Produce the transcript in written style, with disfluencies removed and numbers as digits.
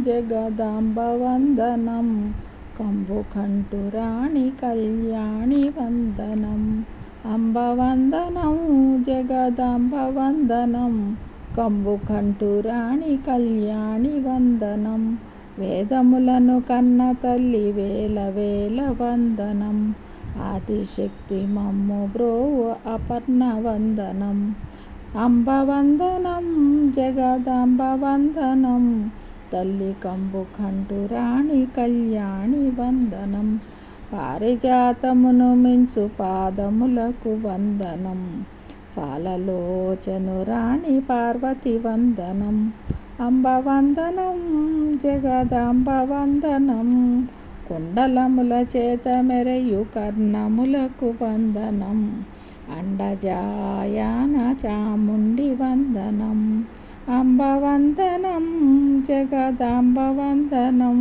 జగదాంబ వందనం కంబుకంఠురాణి కళ్యాణి వందనం అంబ వందనం జగదాంబ వందనం కంబుకంఠురాణి కళ్యాణి వందనం వేదములను కన్న తల్లి వేల వేల వందనం ఆదిశక్తి మమ్ము బ్రోవు అపర్ణ వందనం అంబ వందనం జగదాంబ వందనం తల్లి కంబుకంఠురాణి కళ్యాణి వందనం పారిజాతమును మించు పాదములకు వందనం పాలలోచనురాణి పార్వతి వందనం అంబ వందనం జగదాంబ వందనం కుండలముల చేత మెరయు కర్ణములకు వందనం అండజాయాన చాముండి వందనం అంబ వందనం జగదాంబ వందనం